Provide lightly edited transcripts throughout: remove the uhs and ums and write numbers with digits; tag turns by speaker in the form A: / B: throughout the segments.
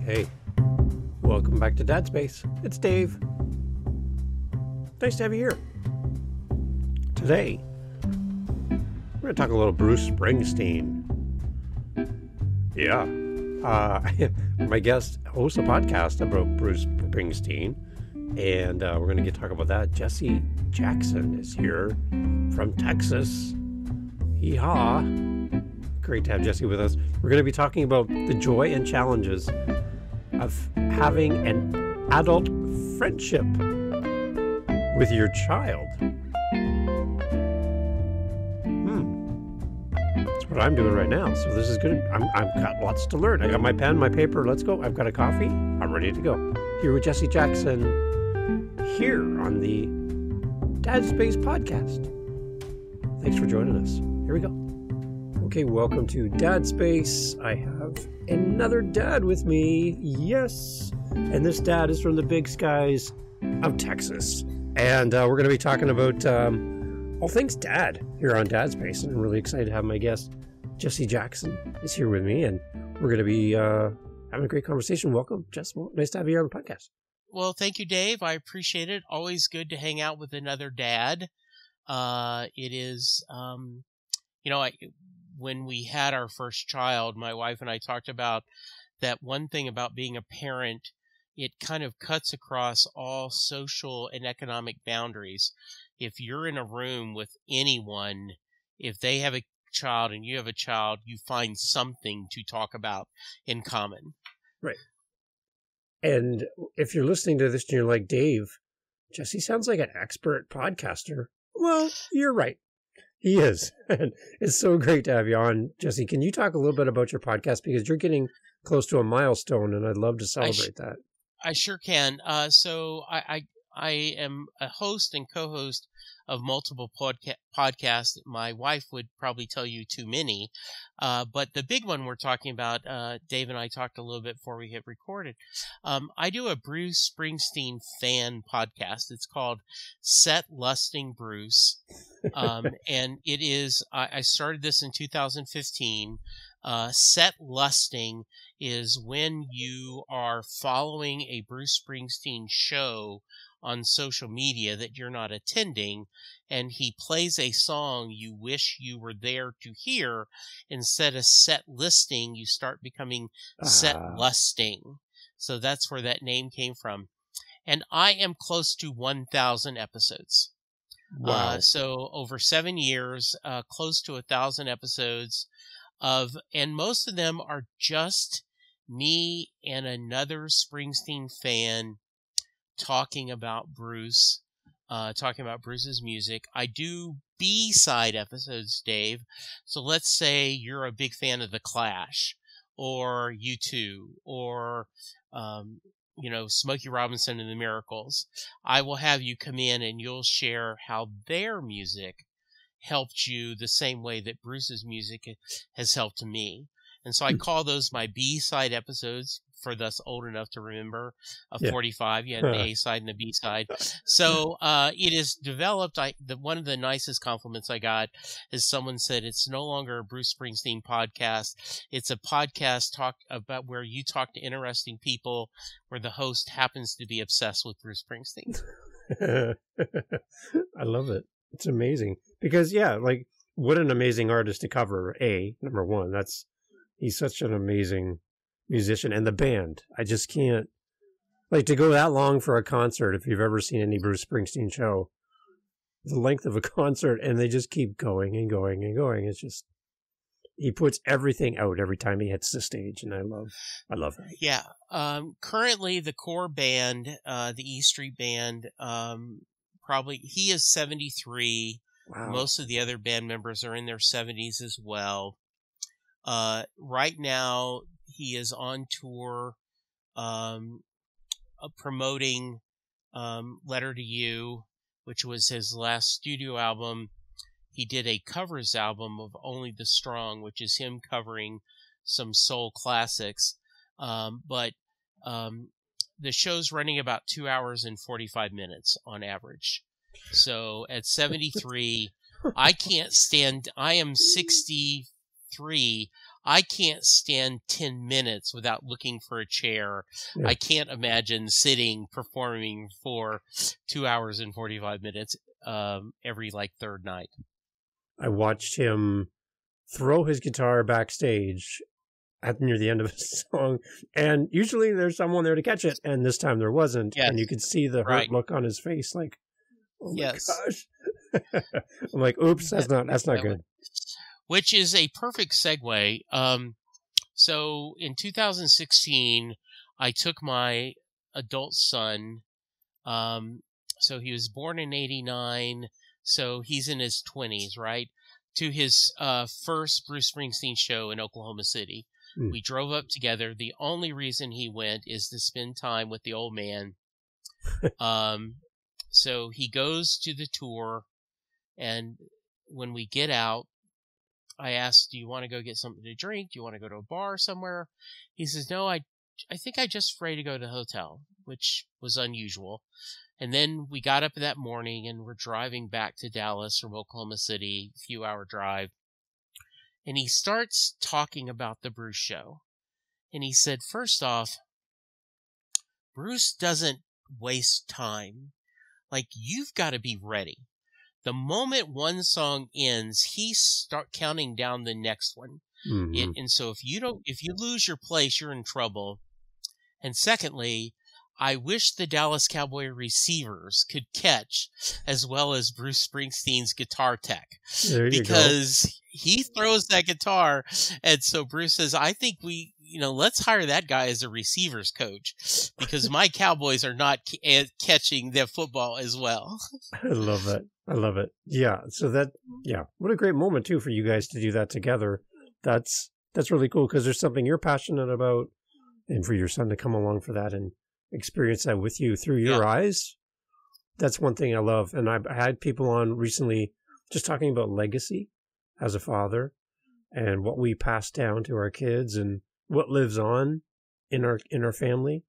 A: Hey, welcome back to Dad Space. It's Dave. Nice to have you here. Today, we're going to talk a little Bruce Springsteen. Yeah. My guest hosts a podcast about Bruce Springsteen, and we're going to talk about that. Jesse Jackson is here from Texas. Yeehaw. Great to have Jesse with us. We're going to be talking about the joy and challenges of having an adult friendship with your child. That's what I'm doing right now. So this is good. I've got lots to learn. I got my pen, my paper. Let's go. I've got a coffee. I'm ready to go. Here with Jesse Jackson, here on the Dad Space podcast. Thanks for joining us. Here we go. Okay, welcome to Dad Space. I have another dad with me. Yes. And this dad is from the big skies of Texas. And we're going to be talking about all things dad here on Dad Space. And I'm really excited to have my guest, Jesse Jackson, is here with me. And we're going to be having a great conversation. Welcome, Jess. Nice to have you here on the podcast.
B: Well, thank you, Dave. I appreciate it. Always good to hang out with another dad. It is, when we had our first child, my wife and I talked about that one thing about being a parent. It kind of cuts across all social and economic boundaries. If you're in a room with anyone, if they have a child and you have a child, you find something to talk about in common.
A: Right. And if you're listening to this and you're like, Dave, Jesse sounds like an expert podcaster. Well, you're right. He is. And it's so great to have you on. Jesse, can you talk a little bit about your podcast? Because you're getting close to a milestone, and I'd love to celebrate that.
B: I sure can. So I am a host and co-host of multiple podcasts. My wife would probably tell you too many. But the big one we're talking about, Dave and I talked a little bit before we hit recorded. I do a Bruce Springsteen fan podcast. It's called Set Lusting Bruce. And it is, I started this in 2015. Set lusting is when you are following a Bruce Springsteen show on social media that you're not attending, and he plays a song you wish you were there to hear. Instead of set listing, you start becoming set lusting. So that's where that name came from. And I am close to 1,000 episodes.
A: Wow.
B: So over 7 years, close to 1,000 episodes and most of them are just me and another Springsteen fan talking about Bruce, talking about Bruce's music. I do B-side episodes, Dave. So let's say you're a big fan of The Clash or U2 or, Smokey Robinson and the Miracles. I will have you come in and you'll share how their music helped you the same way that Bruce's music has helped me. And so I call those my B-side episodes for thus old enough to remember. 45, you had the A-side and the B-side. So it is developed. One of the nicest compliments I got is someone said it's no longer a Bruce Springsteen podcast. It's a podcast about where you talk to interesting people where the host happens to be obsessed with Bruce Springsteen.
A: I love it. It's amazing because, what an amazing artist to cover. Number one, he's such an amazing musician, and the band. I just can't to go that long for a concert. If you've ever seen any Bruce Springsteen show, the length of a concert, and they just keep going and going and going. It's just, he puts everything out every time he hits the stage, and I love that.
B: Yeah. Currently the core band, the E Street Band, probably he is 73.
A: Wow.
B: Most of the other band members are in their 70s as well. Right now he is on tour, promoting, Letter to You, which was his last studio album. He did a covers album of Only the Strong, which is him covering some soul classics. But the show's running about 2 hours and 45 minutes on average. So at 73, I can't stand, I am 63. I can't stand 10 minutes without looking for a chair.
A: Yeah.
B: I can't imagine sitting performing for 2 hours and 45 minutes every like third night.
A: I watched him throw his guitar backstage at near the end of a song, and usually there's someone there to catch it, and this time there wasn't.
B: Yes.
A: And you could see the hurt look on his face, like, oh my gosh. I'm like, oops, that's not good.
B: Which is a perfect segue. So in 2016, I took my adult son. So he was born in 89. So he's in his 20s, right? To his first Bruce Springsteen show in Oklahoma City. We drove up together. The only reason he went is to spend time with the old man. So he goes to the tour, and when we get out, I asked, do you want to go get something to drink? Do you want to go to a bar somewhere? He says, no, I think I just afraid to go to the hotel, which was unusual. And then we got up that morning and we're driving back to Dallas from Oklahoma City, a few hour drive. And he starts talking about the Bruce show. And he said, first off, Bruce doesn't waste time. Like, you've got to be ready. The moment one song ends, he start counting down the next one.
A: Mm-hmm.
B: And so if you lose your place, you're in trouble. And secondly, I wish the Dallas Cowboy receivers could catch as well as Bruce Springsteen's guitar tech.
A: There you
B: because
A: go.
B: He throws that guitar. And so Bruce says, I think let's hire that guy as a receivers coach because my Cowboys are not catching their football as well.
A: I love it. Yeah. So what a great moment too for you guys to do that together. That's really cool because there's something you're passionate about, and for your son to come along for that and experience that with you through your eyes. That's one thing I love. And I had people on recently just talking about legacy as a father and what we pass down to our kids and what lives on in our family.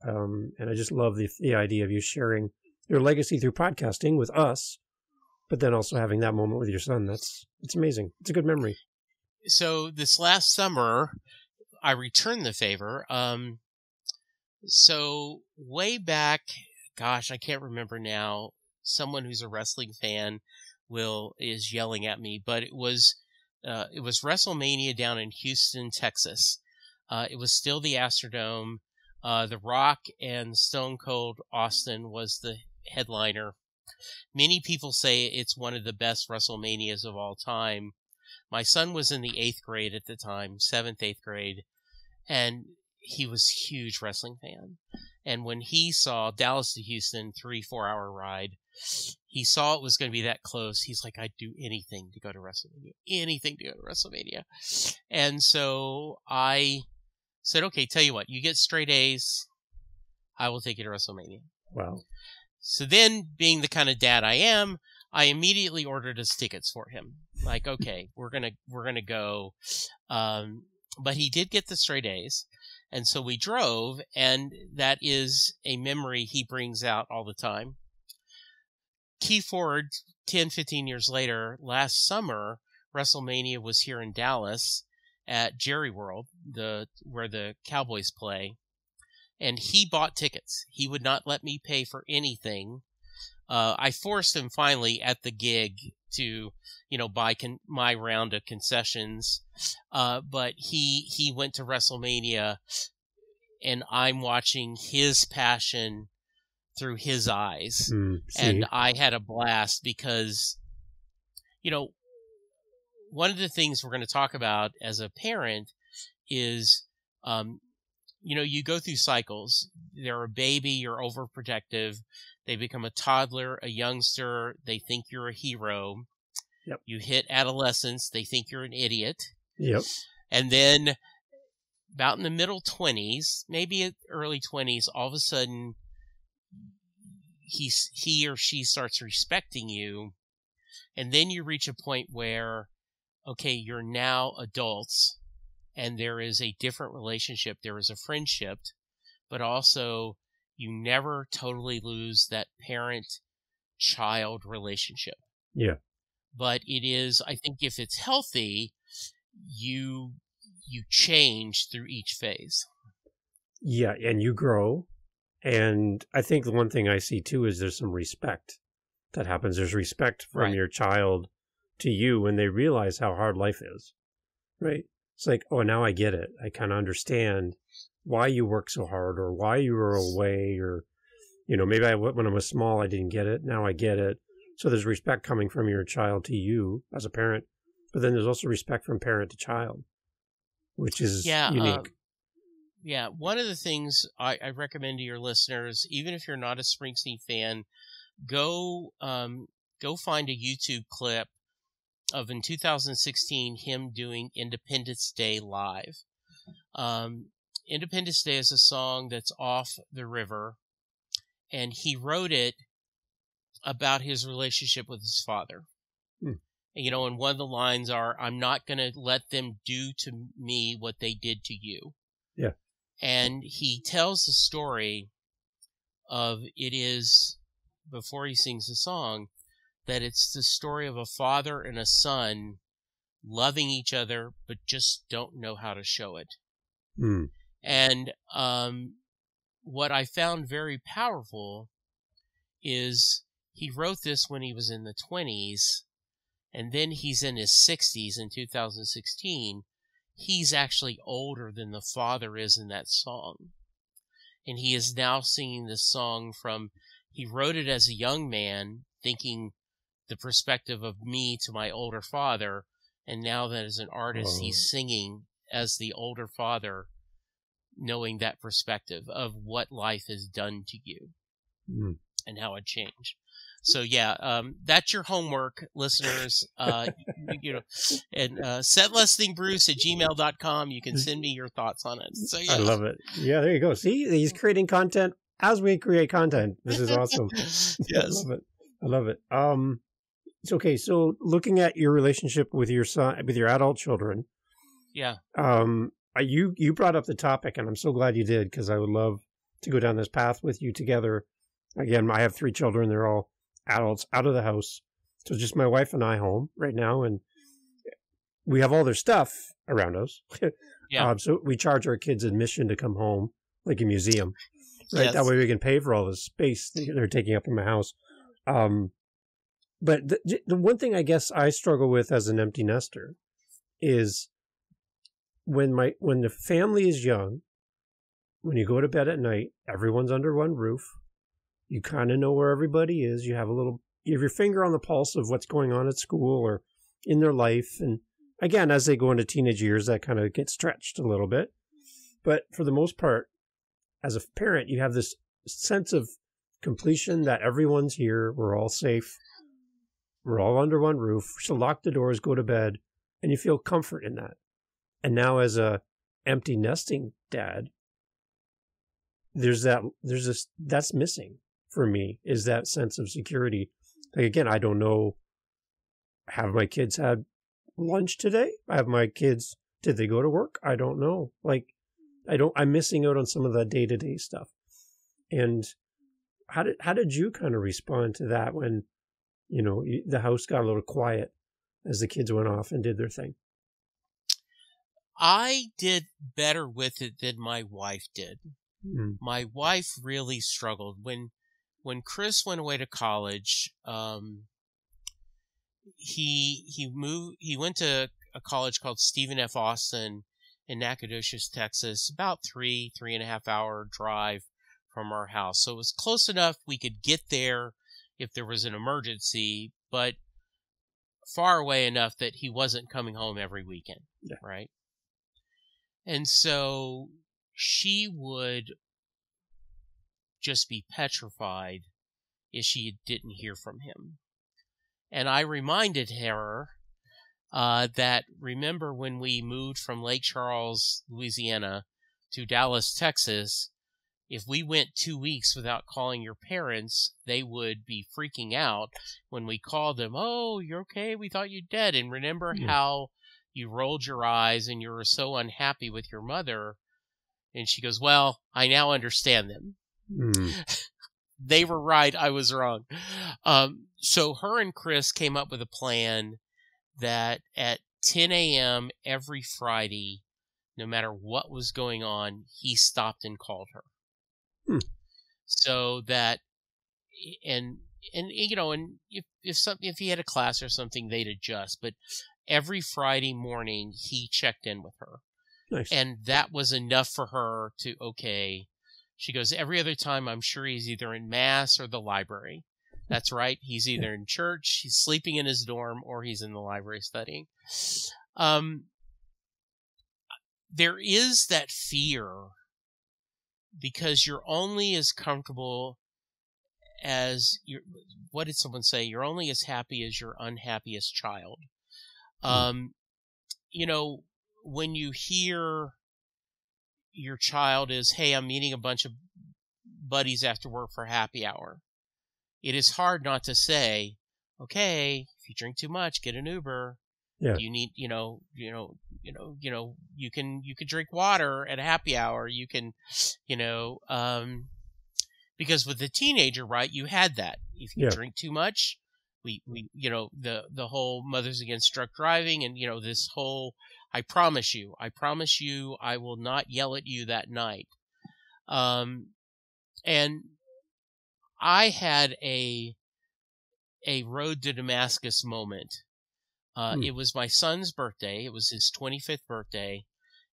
A: And I just love the idea of you sharing your legacy through podcasting with us, but then also having that moment with your son. It's amazing. It's a good memory.
B: So this last summer, I returned the favor. So way back, gosh, I can't remember now. Someone who's a wrestling fan is yelling at me, but it was WrestleMania down in Houston, Texas. It was still the Astrodome. The Rock and Stone Cold Austin was the headliner. Many people say it's one of the best WrestleManias of all time. My son was in the 8th grade at the time, 7th, 8th grade, and he was a huge wrestling fan. And when he saw Dallas to Houston, 3-4 hour ride, he saw it was going to be that close. He's like, I'd do anything to go to WrestleMania. And so I said, okay, tell you what, you get straight A's, I will take you to WrestleMania.
A: Wow.
B: So then, being the kind of dad I am, I immediately ordered us tickets for him. Like, okay, we're gonna go. But he did get the straight A's. And so we drove, and that is a memory he brings out all the time. Key forward 10, 15 years later, last summer, WrestleMania was here in Dallas at Jerry World, where the Cowboys play. And he bought tickets. He would not let me pay for anything. I forced him finally at the gig to, buy my round of concessions. But he went to WrestleMania, and I'm watching his passion through his eyes. And I had a blast because, one of the things we're going to talk about as a parent is, you go through cycles. They're a baby, you're overprotective. They become a toddler, a youngster. They think you're a hero.
A: Yep.
B: You hit adolescence. They think you're an idiot.
A: Yep.
B: And then about in the middle 20s, maybe early 20s, all of a sudden he or she starts respecting you. And then you reach a point where, okay, you're now adults. And there is a different relationship. There is a friendship, but also you never totally lose that parent-child relationship.
A: Yeah.
B: But it is, I think if it's healthy, you you change through each phase.
A: Yeah, and you grow. And I think the one thing I see too is there's some respect that happens. There's respect from
B: Right.
A: your child to you when they realize how hard life is, right? It's like, oh, now I get it. I kind of understand why you work so hard, or why you were away, or, maybe when I was small, I didn't get it. Now I get it. So there's respect coming from your child to you as a parent, but then there's also respect from parent to child, which is unique.
B: Yeah, one of the things I recommend to your listeners, even if you're not a Springsteen fan, go find a YouTube clip of in 2016 him doing Independence Day live. Independence Day is a song that's off the river, and he wrote it about his relationship with his father. And one of the lines are, "I'm not going to let them do to me what they did to you."
A: Yeah.
B: And he tells the story of before he sings the song, that it's the story of a father and a son loving each other, but just don't know how to show it. And what I found very powerful is he wrote this when he was in the 20s, and then he's in his 60s in 2016. He's actually older than the father is in that song. And he is now singing this song he wrote it as a young man, thinking the perspective of me to my older father. And now that as an artist, he's singing as the older father, knowing that perspective of what life has done to you and how it changed. So that's your homework, listeners. And setlistingbruce@gmail.com. You can send me your thoughts on it. So
A: I love it. Yeah, there you go. See, he's creating content as we create content. This is awesome.
B: Yes,
A: I love it. It's okay. So looking at your relationship with your son, with your adult children.
B: Yeah.
A: You brought up the topic, and I'm so glad you did, because I would love to go down this path with you together. Again, I have 3 children. They're all adults out of the house. So just my wife and I home right now, and we have all their stuff around us.
B: Yeah.
A: So we charge our kids admission to come home, like a museum, right?
B: Yes.
A: That way we can pay for all the space they're taking up in my house. But the one thing I guess I struggle with as an empty nester is when the family is young, when you go to bed at night, everyone's under one roof. You kind of know where everybody is. You have your finger on the pulse of what's going on at school or in their life. And again, as they go into teenage years, that kind of gets stretched a little bit. But for the most part, as a parent, you have this sense of completion that everyone's here. We're all safe. We're all under one roof. So lock the doors, go to bed, and you feel comfort in that. And now as a empty nesting dad, that's missing for me, is that sense of security. Like, again, I don't know, have my kids had lunch today? Have my kids, did they go to work? I don't know. I'm missing out on some of that day-to-day stuff. And how did you kind of respond to that when, the house got a little quiet as the kids went off and did their thing?
B: I did better with it than my wife did. My wife really struggled when Chris went away to college. He went to a college called Stephen F. Austin in Nacogdoches, Texas, about 3.5 hour drive from our house. So it was close enough we could get there if there was an emergency, but far away enough that he wasn't coming home every weekend, right? And so she would just be petrified if she didn't hear from him. And I reminded her that, remember when we moved from Lake Charles, Louisiana to Dallas, Texas, if we went 2 weeks without calling your parents, they would be freaking out when we called them. Oh, you're okay? We thought you're dead. And remember how you rolled your eyes and you were so unhappy with your mother? And she goes, well, I now understand them. They were right. I was wrong. So her and Chris came up with a plan that at 10 a.m. every Friday, no matter what was going on, he stopped and called her.
A: Hmm.
B: So that, and if he had a class or something, they'd adjust. But every Friday morning, he checked in with her.
A: Nice.
B: And that was enough for her to, okay. She goes, every other time, I'm sure he's either in mass or the library. That's right. He's either in church, he's sleeping in his dorm, or he's in the library studying. There is that fear because you're only as comfortable as what did someone say? You're only as happy as your unhappiest child. When you hear your child is, hey, I'm meeting a bunch of buddies after work for happy hour, it is hard not to say, okay, if you drink too much, get an Uber.
A: Yeah.
B: You need, you can drink water at a happy hour. You can, because with the teenager, right, you had that. If you drink too much, we the whole Mothers Against Drunk Driving and, this whole, I promise you, I will not yell at you that night. And I had a road to Damascus moment. It was my son's birthday. It was his 25th birthday.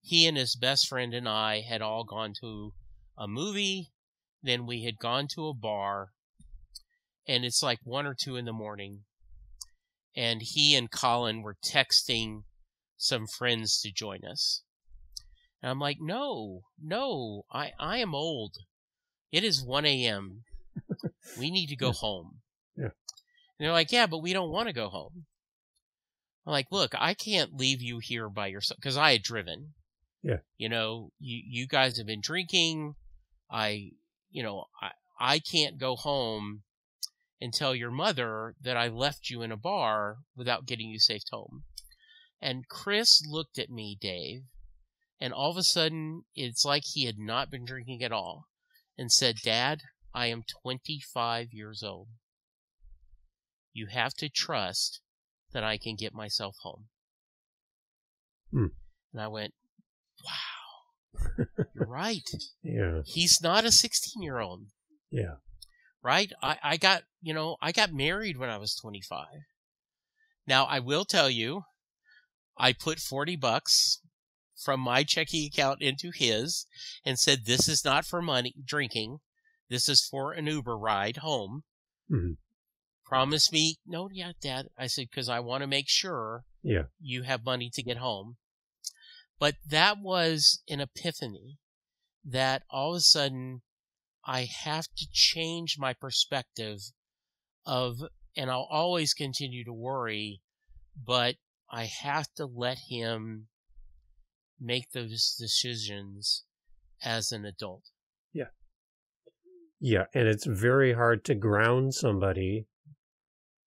B: He and his best friend and I had all gone to a movie. Then we had gone to a bar. And it's like 1 or 2 in the morning. And he and Colin were texting some friends to join us. And I'm like, no, I am old. It is 1 a.m. We need to go home.
A: Yeah.
B: And they're like, yeah, but we don't want to go home. I'm like, look, I can't leave you here by yourself because I had driven.
A: Yeah.
B: You guys have been drinking. I can't go home and tell your mother that I left you in a bar without getting you safe home. And Chris looked at me, Dave, and all of a sudden it's like he had not been drinking at all and said, Dad, I am 25 years old. You have to trust that I can get myself home. And I went, wow, you're right.
A: Yeah.
B: He's not a 16-year-old.
A: Yeah.
B: Right? I got married when I was 25. Now, I will tell you, I put $40 from my checking account into his and said, this is not for money, drinking. This is for an Uber ride home.
A: Mm-hmm.
B: Promise me. No, yeah, Dad. I said, because I want to make sure you have money to get home. But that was an epiphany that all of a sudden I have to change my perspective and I'll always continue to worry, but I have to let him make those decisions as an adult.
A: Yeah. Yeah. And it's very hard to ground somebody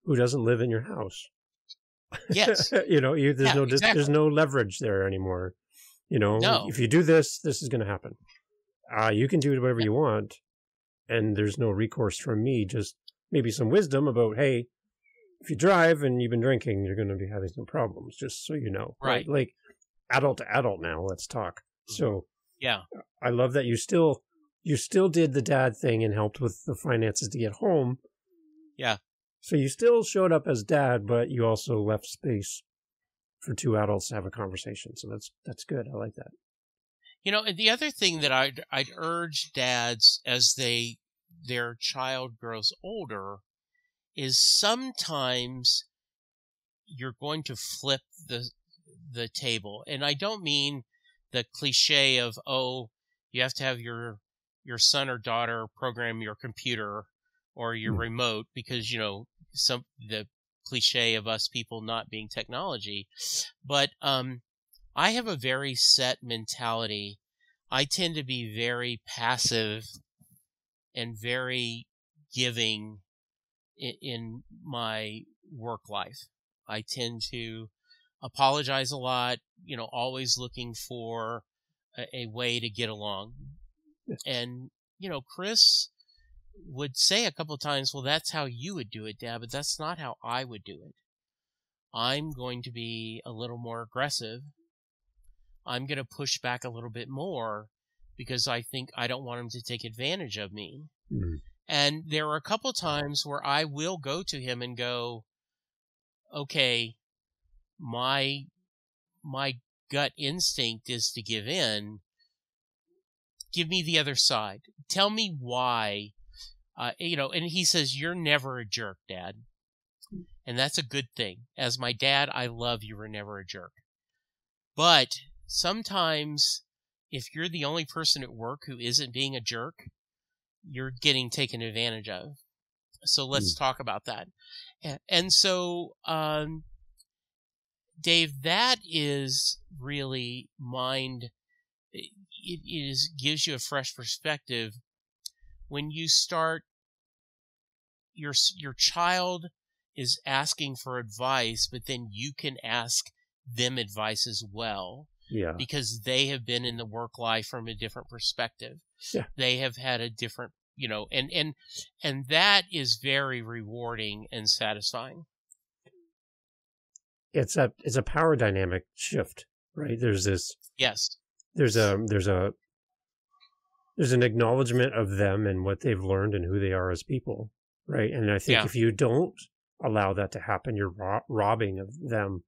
A: who doesn't live in your house.
B: Yes.
A: There's no leverage there anymore.
B: No.
A: If you do this, this is going to happen. You can do whatever you want. And there's no recourse from me, just maybe some wisdom about, hey, if you drive and you've been drinking, you're going to be having some problems, just so you know.
B: Right.
A: Like adult to adult now, let's talk. So
B: yeah,
A: I love that you still did the dad thing and helped with the finances to get home.
B: Yeah.
A: So you still showed up as dad, but you also left space for 2 adults to have a conversation. So that's good. I like that.
B: And the other thing that I'd urge dads as their child grows older is sometimes you're going to flip the table. And I don't mean the cliche of, oh, you have to have your son or daughter program your computer or your remote because, the cliche of us people not being technology. But I have a very set mentality. I tend to be very passive and very giving in my work life. I tend to apologize a lot, always looking for a way to get along. And, Chris would say a couple of times, well, that's how you would do it, Dad, but that's not how I would do it. I'm going to be a little more aggressive. I'm going to push back a little bit more because I think I don't want him to take advantage of me.
A: Mm.
B: And there are a couple times where I will go to him and go, okay, my gut instinct is to give in. Give me the other side. Tell me why. And he says, you're never a jerk, Dad. And that's a good thing. As my dad, I love you were never a jerk. But sometimes if you're the only person at work who isn't being a jerk, you're getting taken advantage of. So let's talk about that. And so, Dave, that is really it gives you a fresh perspective when you start, your child is asking for advice, but then you can ask them advice as well.
A: Yeah.
B: Because they have been in the work life from a different perspective.
A: Yeah.
B: They have had a different, and that is very rewarding and satisfying.
A: It's a power dynamic shift, right? There's this.
B: Yes.
A: There's an acknowledgement of them and what they've learned and who they are as people, right? And I think if you don't allow that to happen, you're robbing of them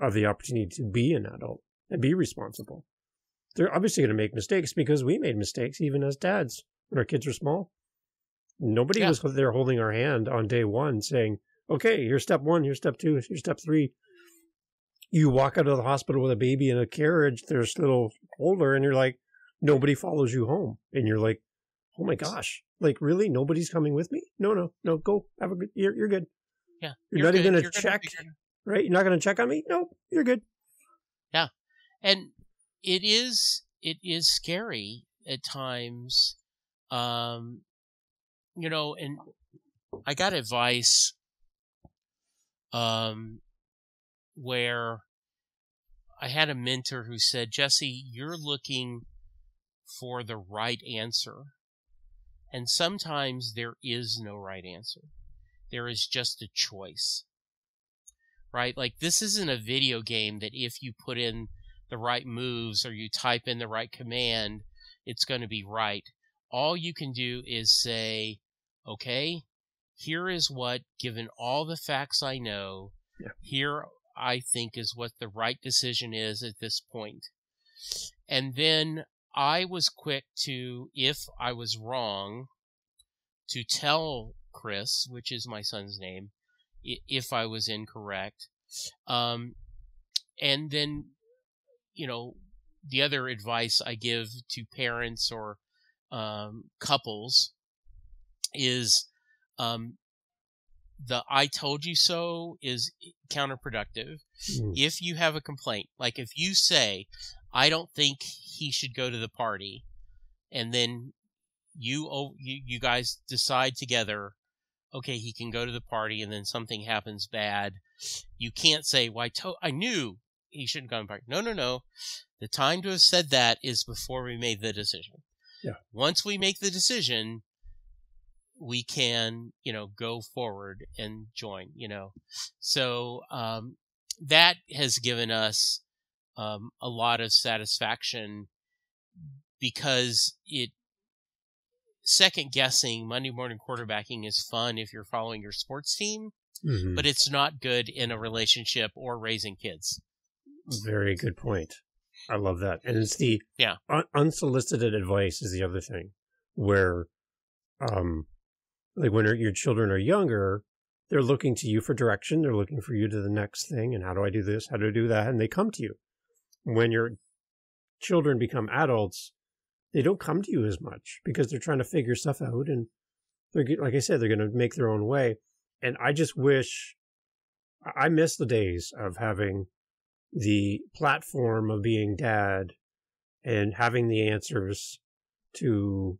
A: of the opportunity to be an adult and be responsible. They're obviously going to make mistakes because we made mistakes even as dads when our kids were small. Nobody was there holding our hand on day one saying, okay, here's step 1, here's step 2, here's step 3. You walk out of the hospital with a baby in a carriage, there's a little holder, and you're like, nobody follows you home. And you're like, oh my gosh, like really? Nobody's coming with me? No, go. Have a good, you're good.
B: Yeah.
A: You're not even going to check, right? You're not going to check on me? No, you're good.
B: Yeah. And it is scary at times. And I got advice, where I had a mentor who said, Jesse, you're looking for the right answer. And sometimes there is no right answer. There is just a choice, right? Like this isn't a video game that if you put in the right moves or you type in the right command, it's going to be right. All you can do is say, okay, here is what, given all the facts I know, here I think is what the right decision is at this point. And then I was quick to, if I was wrong, to tell Chris, which is my son's name, if I was incorrect. And then, the other advice I give to parents or couples is the I told you so is counterproductive. If you have a complaint, like if you say, I don't think he should go to the party, and then you guys decide together, okay, he can go to the party, and then something happens bad, you can't say, well, I knew he shouldn't go to the party. No. The time to have said that is before we made the decision.
A: Yeah.
B: Once we make the decision, we can, go forward and join, So, that has given us, a lot of satisfaction because second guessing Monday morning quarterbacking is fun if you're following your sports team, but it's not good in a relationship or raising kids.
A: Very good point. I love that. And it's the unsolicited advice is the other thing where, like when your children are younger, they're looking to you for direction. They're looking for you to the next thing. And how do I do this? How do I do that? And they come to you. When your children become adults, they don't come to you as much because they're trying to figure stuff out. And they're, like I said, they're going to make their own way. And I just wish, I miss the days of having the platform of being dad and having the answers to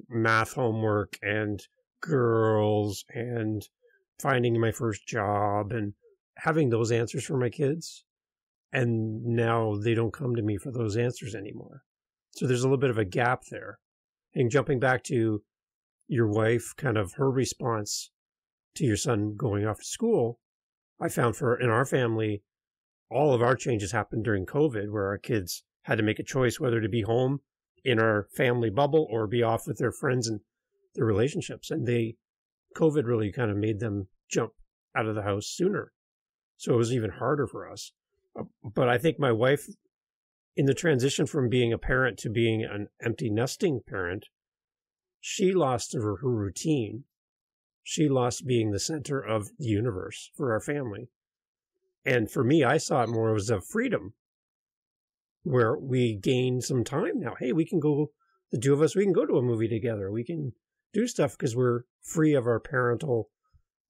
A: math homework and girls and finding my first job and having those answers for my kids. And now they don't come to me for those answers anymore. So there's a little bit of a gap there. And jumping back to your wife, kind of her response to your son going off to school, I found in our family, all of our changes happened during COVID where our kids had to make a choice whether to be home in our family bubble or be off with their friends and their relationships. And COVID really kind of made them jump out of the house sooner. So it was even harder for us. But I think my wife, in the transition from being a parent to being an empty nesting parent, she lost her routine. She lost being the center of the universe for our family. And for me, I saw it more as a freedom where we gained some time now. Hey, we can go, the two of us, we can go to a movie together. We can do stuff because we're free of our parental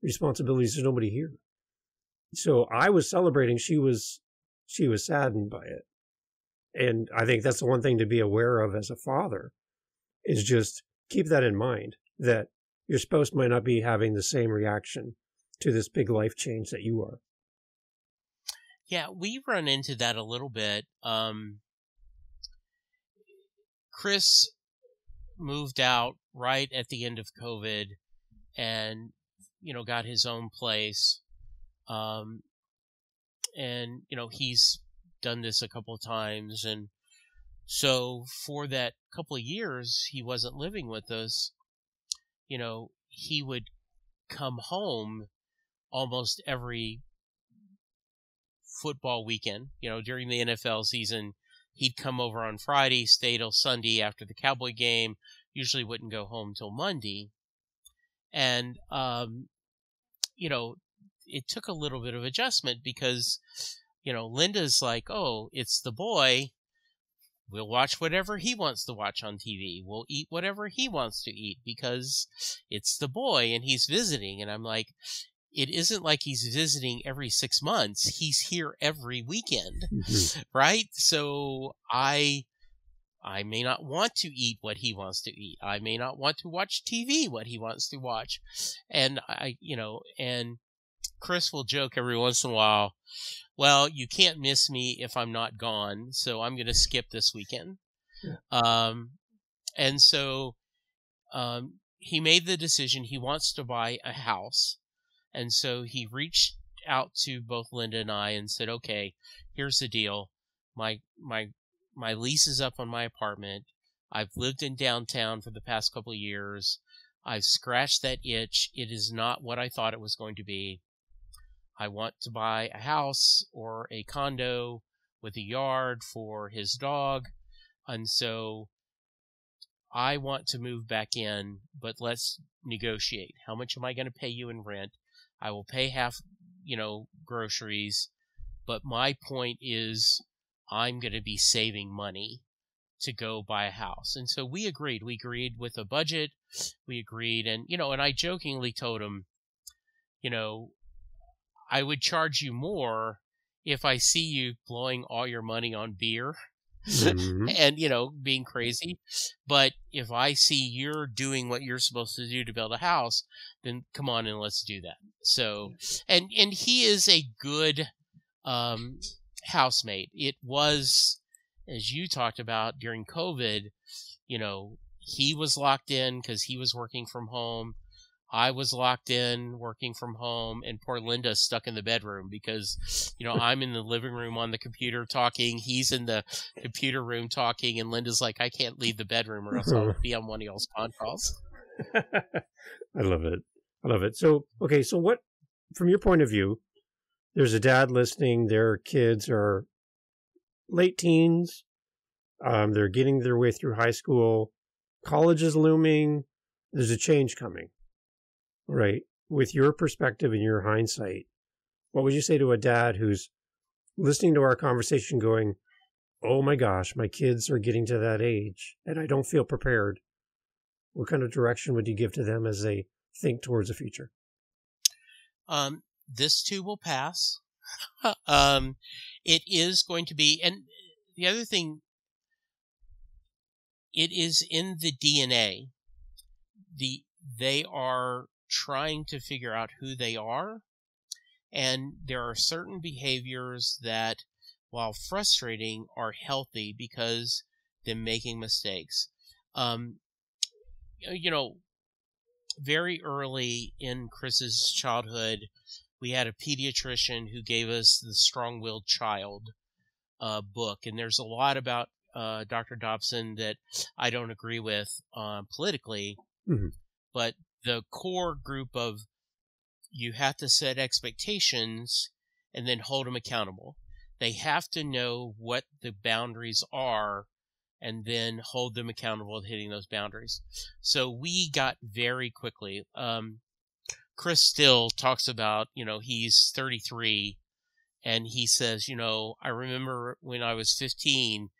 A: responsibilities. There's nobody here. So I was celebrating. She was saddened by it. And I think that's the one thing to be aware of as a father is just keep that in mind, that your spouse might not be having the same reaction to this big life change that you are.
B: Yeah, we run into that a little bit. Chris moved out right at the end of COVID and, got his own place. And, he's done this a couple of times. And so for that couple of years he wasn't living with us, he would come home almost every football weekend. During the NFL season, he'd come over on Friday, stay till Sunday after the Cowboy game, usually wouldn't go home till Monday. And, it took a little bit of adjustment because, Linda's like, oh, it's the boy. We'll watch whatever he wants to watch on TV. We'll eat whatever he wants to eat because it's the boy and he's visiting. And I'm like, it isn't like he's visiting every 6 months. He's here every weekend, right? So I may not want to eat what he wants to eat. I may not want to watch TV what he wants to watch. And and Chris will joke every once in a while, well, you can't miss me if I'm not gone, so I'm going to skip this weekend. Yeah. And so he made the decision he wants to buy a house. And so he reached out to both Linda and I and said, okay, here's the deal. My lease is up on my apartment. I've lived in downtown for the past couple of years. I've scratched that itch. It is not what I thought it was going to be. I want to buy a house or a condo with a yard for his dog. And so I want to move back in, but let's negotiate. How much am I going to pay you in rent? I will pay half, groceries. But my point is I'm going to be saving money to go buy a house. And so we agreed. We agreed with a budget. We agreed. And, and I jokingly told him, I would charge you more if I see you blowing all your money on beer and, being crazy. But if I see you're doing what you're supposed to do to build a house, then come on and let's do that. So, and he is a good housemate. It was, as you talked about during COVID, he was locked in because he was working from home. I was locked in working from home, and poor Linda stuck in the bedroom because, I'm in the living room on the computer talking. He's in the computer room talking, and Linda's like, I can't leave the bedroom or else I'll be on one of y'all's con calls.
A: I love it. So, okay, so what, from your point of view, there's a dad listening, their kids are late teens, they're getting their way through high school, college is looming, there's a change coming. Right. With your perspective and your hindsight, what would you say to a dad who's listening to our conversation going, oh my gosh, my kids are getting to that age and I don't feel prepared? What kind of direction would you give to them as they think towards the future?
B: This too will pass. It is going to be, and the other thing, it is in the DNA. They are trying to figure out who they are, and there are certain behaviors that, while frustrating, are healthy because they're making mistakes. Very early in Chris's childhood, we had a pediatrician who gave us the strong-willed child. book, and there's a lot about Dr. Dobson that I don't agree with politically,
A: Mm-hmm.
B: but the core group of you have to set expectations and then hold them accountable. They have to know what the boundaries are and then hold them accountable to hitting those boundaries. So we got very quickly. Chris Still talks about, he's 33 and he says, I remember when I was 15,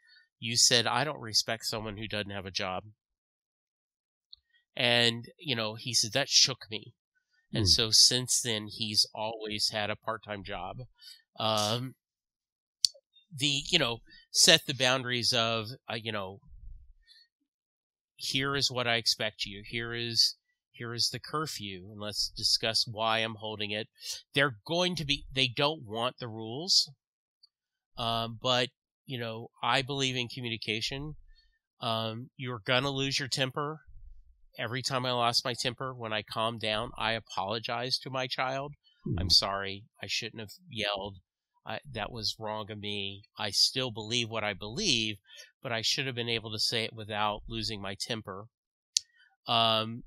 B: you said, I don't respect someone who doesn't have a job. And, he said, that shook me. And so since then, he's always had a part-time job. Set the boundaries of, here is what I expect you. Here is the curfew, and let's discuss why I'm holding it. They don't want the rules. But, I believe in communication. You're going to lose your temper. Every time I lost my temper, when I calmed down, I apologized to my child. I'm sorry. I shouldn't have yelled. That was wrong of me. I still believe what I believe, but I should have been able to say it without losing my temper. And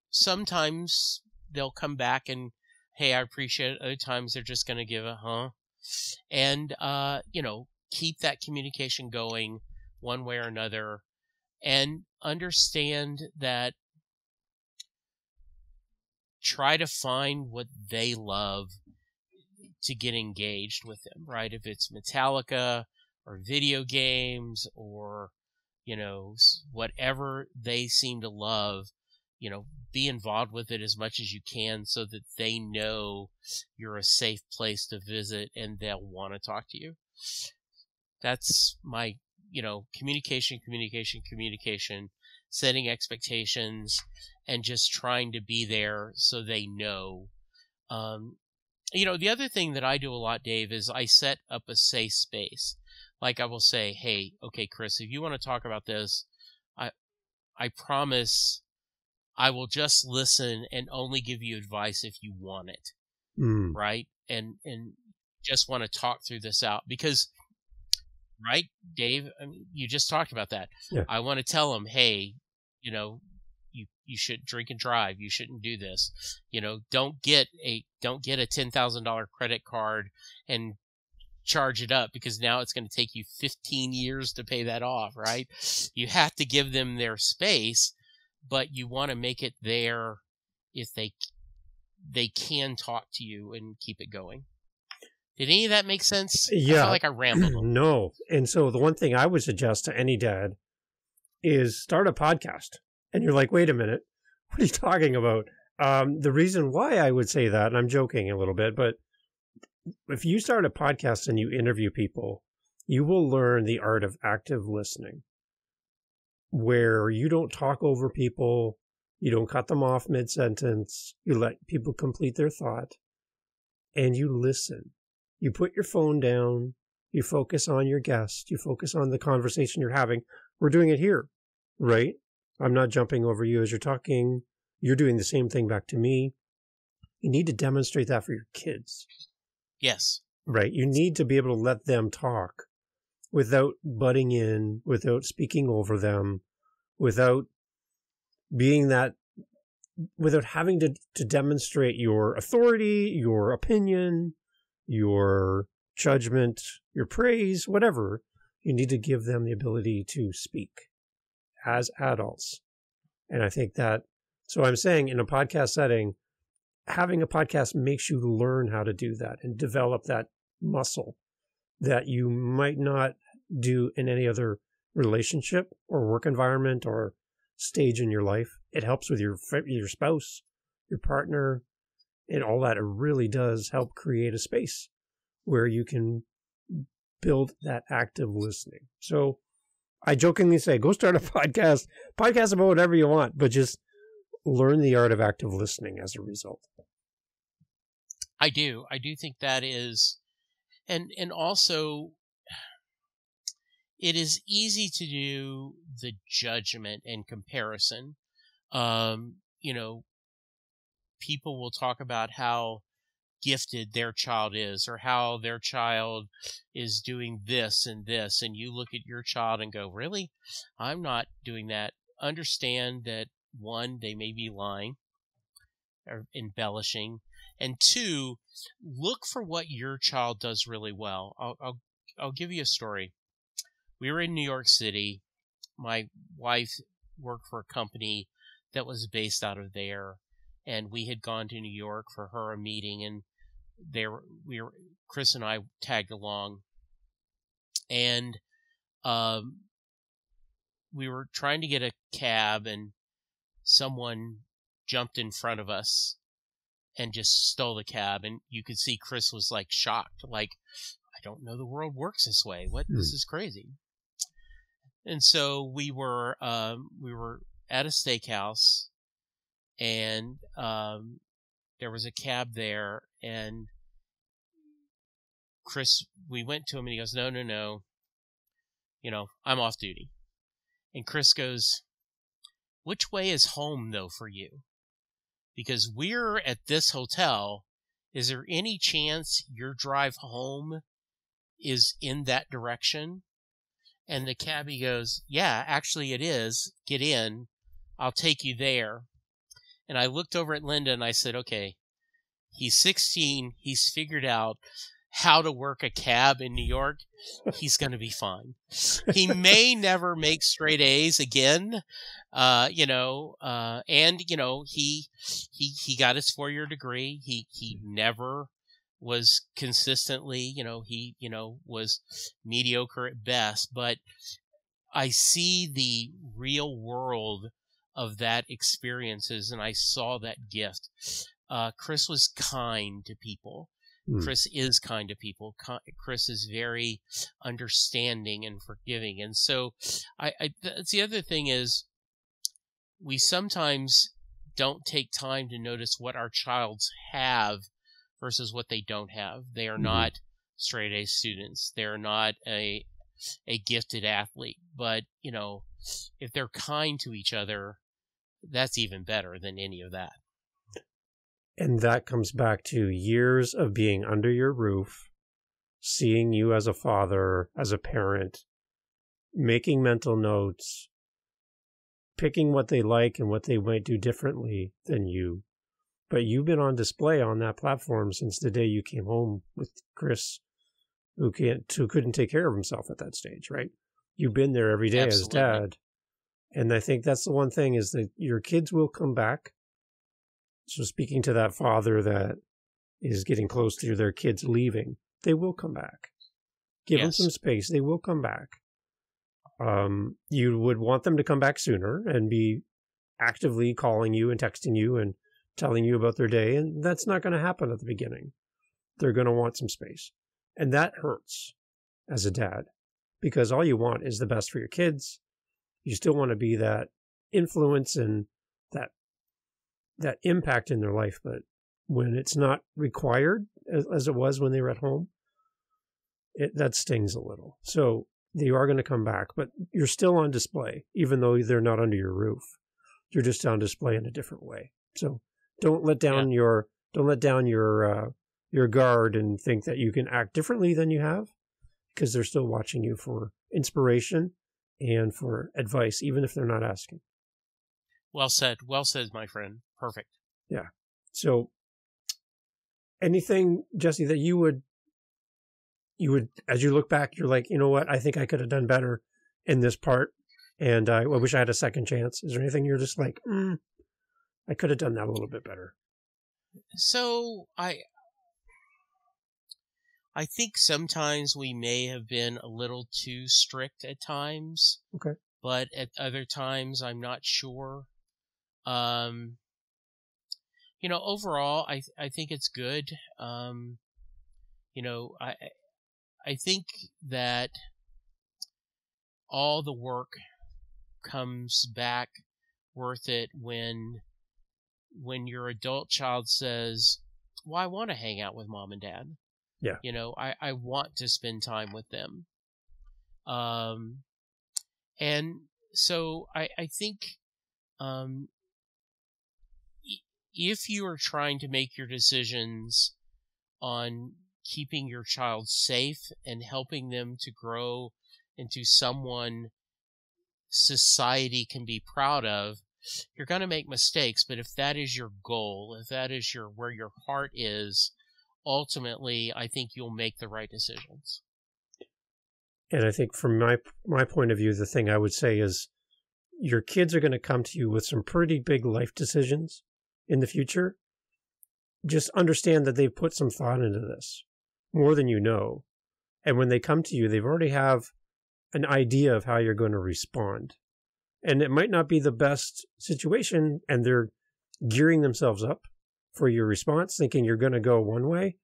B: sometimes they'll come back and, hey, I appreciate it. Other times they're just going to give a huh. And, keep that communication going one way or another. And understand that try to find what they love to get engaged with them, right? If it's Metallica or video games or, whatever they seem to love, be involved with it as much as you can so that they know you're a safe place to visit and they'll want to talk to you. That's my communication, setting expectations, and just trying to be there so they know. The other thing that I do a lot, Dave, is I set up a safe space. Like I will say, hey, okay, Chris, if you want to talk about this, I promise I will just listen and only give you advice if you want it. Right? And just want to talk through this out because, right, Dave, you just talked about that.
A: Yeah.
B: I want to tell them, hey, you shouldn't drink and drive. You shouldn't do this. Don't get a $10,000 credit card and charge it up because now it's going to take you 15 years to pay that off, right? You have to give them their space, but you want to make it there if they can talk to you and keep it going. Did any of that make sense?
A: Yeah.
B: I felt like I rambled.
A: No. And so the one thing I would suggest to any dad is start a podcast. And you're like, wait a minute, what are you talking about? The reason why I would say that, and I'm joking a little bit, but if you start a podcast and you interview people, you will learn the art of active listening, where you don't talk over people, you don't cut them off mid-sentence, you let people complete their thought, and you listen. You put your phone down, you focus on your guest, you focus on the conversation you're having. We're doing it here, right? I'm not jumping over you as you're talking. You're doing the same thing back to me. You need to demonstrate that for your kids.
B: Yes.
A: Right. You need to be able to let them talk without butting in, without speaking over them, without having to demonstrate your authority, your opinion, your judgment, your praise, whatever. You need to give them the ability to speak as adults. And I think so I'm saying in a podcast setting, having a podcast makes you learn how to do that and develop that muscle that you might not do in any other relationship or work environment or stage in your life. It helps with your spouse, your partner, and all that. It really does help create a space where you can build that active listening. So I jokingly say, go start a podcast about whatever you want, but just learn the art of active listening as a result.
B: I do think that is, and also it is easy to do the judgment and comparison. People will talk about how gifted their child is, or how their child is doing this and this, and you look at your child and go, really? I'm not doing that. Understand that, one, they may be lying or embellishing, and two, look for what your child does really well. I'll give you a story. We were in New York City. My wife worked for a company that was based out of there, and we had gone to New York for a meeting, and Chris and I tagged along, and we were trying to get a cab, and someone jumped in front of us and just stole the cab, and you could see Chris was like shocked, like, I don't know the world works this way. This is crazy. And so we were at a steakhouse, and there was a cab there, and Chris, we went to him, and he goes, no, I'm off duty. And Chris goes, which way is home, though, for you? Because we're at this hotel. Is there any chance your drive home is in that direction? And the cabbie goes, yeah, actually it is. Get in. I'll take you there. And I looked over at Linda and I said, okay, he's 16. He's figured out how to work a cab in New York. He's going to be fine. He may never make straight A's again. And he got his 4-year degree. He never was consistently, he was mediocre at best, but I see the real world of that experiences, and I saw that gift. Chris was kind to people. Chris is kind to people. Chris is very understanding and forgiving. And so that's the other thing is we sometimes don't take time to notice what our childs have versus what they don't have. They are not straight A students. They're not a gifted athlete. But, if they're kind to each other, that's even better than any of that.
A: And that comes back to years of being under your roof, seeing you as a father, as a parent, making mental notes, picking what they like and what they might do differently than you. But you've been on display on that platform since the day you came home with Chris, who couldn't take care of himself at that stage, right? You've been there every day as dad. And I think that's the one thing is that your kids will come back. So speaking to that father that is getting close to their kids leaving, they will come back. Give them some space. They will come back. You would want them to come back sooner and be actively calling you and texting you and telling you about their day. And that's not going to happen at the beginning. They're going to want some space. And that hurts as a dad because all you want is the best for your kids. You still want to be that influence and that impact in their life, but when it's not required, as it was when they were at home, that stings a little. So they are going to come back, but you're still on display, even though they're not under your roof. You're just on display in a different way. So don't let down your guard and think that you can act differently than you have, because they're still watching you for inspiration and for advice, even if they're not asking.
B: Well said, my friend. Perfect.
A: Yeah. So anything, Jesse, that you would, as you look back, you're like, you know what? I think I could have done better in this part. And I wish I had a second chance. Is there anything you're just like, I could have done that a little bit better?
B: So I think sometimes we may have been a little too strict at times.
A: Okay. But
B: at other times, I'm not sure. Overall, I think it's good. I think that all the work comes back worth it when your adult child says, well, I want to hang out with mom and dad.
A: Yeah.
B: I want to spend time with them. And so I think, if you are trying to make your decisions on keeping your child safe and helping them to grow into someone society can be proud of, you're going to make mistakes. But if that is your goal, if that is where your heart is, ultimately, I think you'll make the right decisions.
A: And I think from my point of view, the thing I would say is your kids are going to come to you with some pretty big life decisions in the future. Just understand that they've put some thought into this, more than you know. And when they come to you, they've already have an idea of how you're going to respond. And it might not be the best situation, and they're gearing themselves up for your response, thinking you're going to go one way.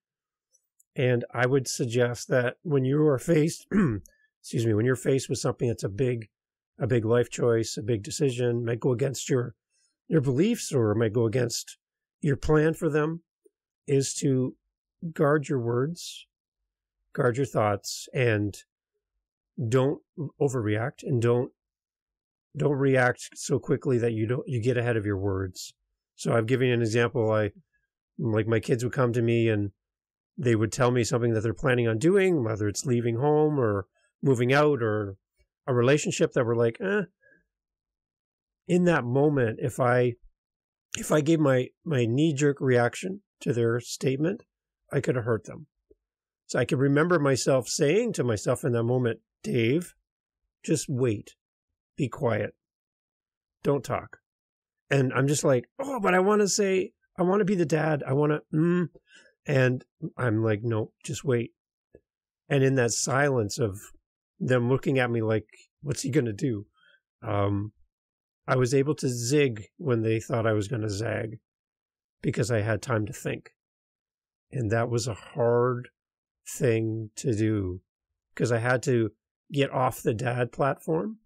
A: And I would suggest that when you are faced, when you're faced with something that's a big life choice, a big decision, might go against your beliefs or might go against your plan for them, is to guard your words, guard your thoughts, and don't overreact, and don't react so quickly that you get ahead of your words. So I've given you an example. Like my kids would come to me and they would tell me something that they're planning on doing, whether it's leaving home or moving out or a relationship, that we're like, in that moment, if I gave my knee-jerk reaction to their statement, I could have hurt them. So I can remember myself saying to myself in that moment, Dave, just wait. Be quiet. Don't talk. And I'm just like, oh, but I want to be the dad. I want to, and I'm like, no, just wait. And in that silence of them looking at me like, what's he going to do? I was able to zig when they thought I was going to zag because I had time to think. And that was a hard thing to do because I had to get off the dad platform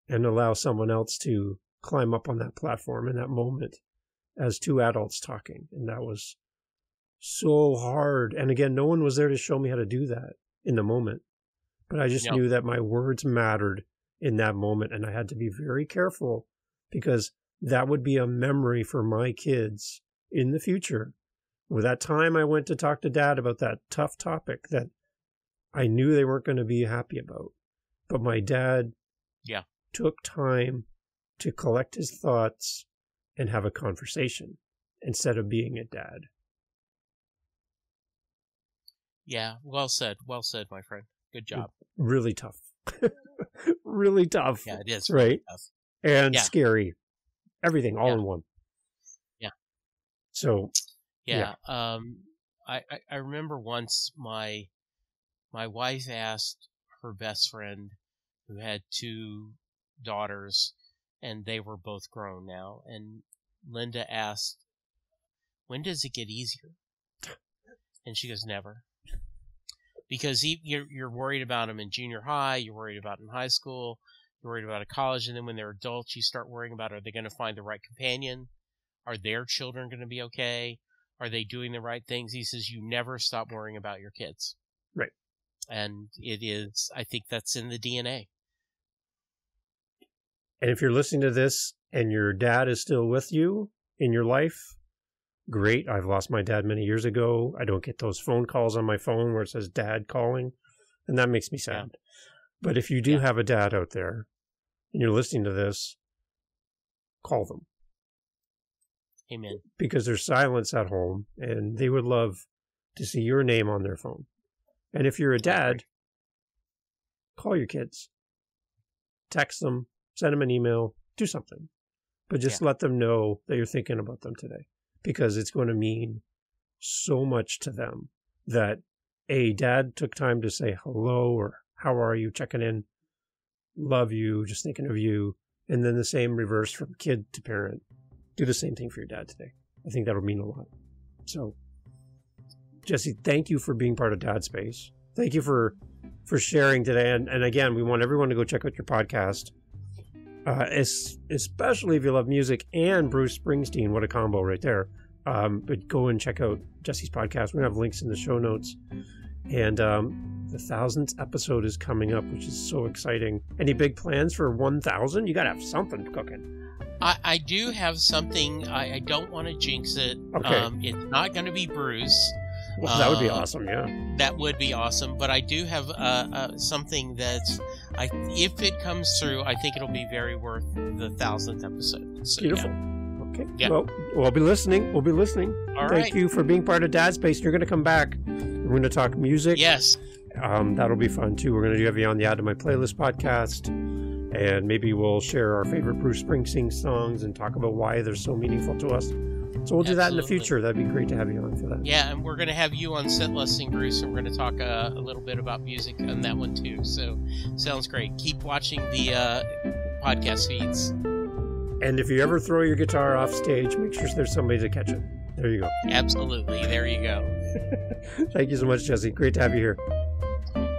A: and allow someone else to climb up on that platform in that moment as two adults talking. And that was so hard. And again, no one was there to show me how to do that in the moment. But I just knew that my words mattered in that moment. And I had to be very careful because that would be a memory for my kids in the future. With that time I went to talk to Dad about that tough topic that I knew they weren't going to be happy about. But my dad took time to collect his thoughts and have a conversation instead of being a dad.
B: Yeah, well said, my friend. Good job.
A: Really tough. Really tough.
B: Yeah, it is.
A: Right?
B: Really tough.
A: And scary. Everything all in one.
B: Yeah.
A: So,
B: I remember once my wife asked her best friend, who had two daughters, and they were both grown now, and Linda asked, when does it get easier? And she goes, never. Because you're worried about them in junior high, you're worried about in high school, you're worried about at college, and then when they're adults, you start worrying about, are they going to find the right companion? Are their children going to be okay? Are they doing the right things? He says, you never stop worrying about your kids.
A: Right.
B: And it is, I think that's in the DNA.
A: And if you're listening to this and your dad is still with you in your life, great. I've lost my dad many years ago. I don't get those phone calls on my phone where it says dad calling, and that makes me sad. Yeah. But if you do have a dad out there and you're listening to this, call them.
B: Amen.
A: Because there's silence at home and they would love to see your name on their phone. And if you're a dad, call your kids. Text them, send them an email, do something. But just let them know that you're thinking about them today. Because it's going to mean so much to them that dad took time to say hello or how are you, checking in, love you, just thinking of you. And then the same reverse from kid to parent. Do the same thing for your dad today. I think that would mean a lot. So, Jesse, thank you for being part of Dad Space. Thank you for sharing today. And again, we want everyone to go check out your podcast. Especially if you love music and Bruce Springsteen. What a combo right there. But go and check out Jesse's podcast. We're going to have links in the show notes. And the 1000th episode is coming up, which is so exciting. Any big plans for 1000? You got to have something cooking.
B: I do have something. I don't want to jinx it.
A: Okay.
B: It's not going to be Bruce.
A: Well, that would be awesome, yeah.
B: That would be awesome. But I do have something that's, if it comes through, I think it'll be very worth the 1,000th episode. So,
A: beautiful.
B: Yeah.
A: Okay.
B: Yeah.
A: Well, we'll be listening. We'll be listening.
B: All
A: Thank
B: right.
A: you for being part of Dad Space. You're going to come back. We're going to talk music.
B: Yes.
A: That'll be fun, too. We're going to have you on the Add to My Playlist podcast. And maybe we'll share our favorite Bruce Springsteen songs and talk about why they're so meaningful to us. So we'll do that in the future. That'd be great to have you on for that.
B: Yeah, and we're going to have you on Set Listing, Bruce, and we're going to talk a little bit about music on that one, too. So, sounds great. Keep watching the podcast feeds.
A: And if you ever throw your guitar off stage, make sure there's somebody to catch it. There you go.
B: Absolutely. There you go.
A: Thank you so much, Jesse. Great to have you here.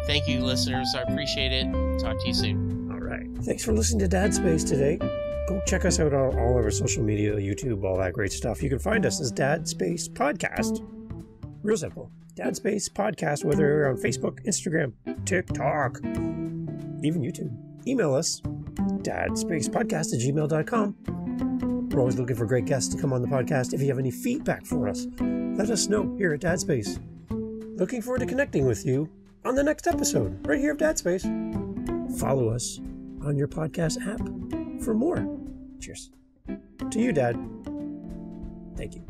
B: Thank you, listeners. I appreciate it. Talk to you soon.
A: All right. Thanks for listening to Dad Space today. Go check us out on all of our social media, YouTube, all that great stuff. You can find us as Dad Space Podcast. Real simple. Dad Space Podcast, whether you're on Facebook, Instagram, TikTok, even YouTube. Email us, dadspacepodcast@gmail.com. We're always looking for great guests to come on the podcast. If you have any feedback for us, let us know here at Dad Space. Looking forward to connecting with you on the next episode, right here of Dad Space. Follow us on your podcast app for more. Cheers. To you, Dad. Thank you.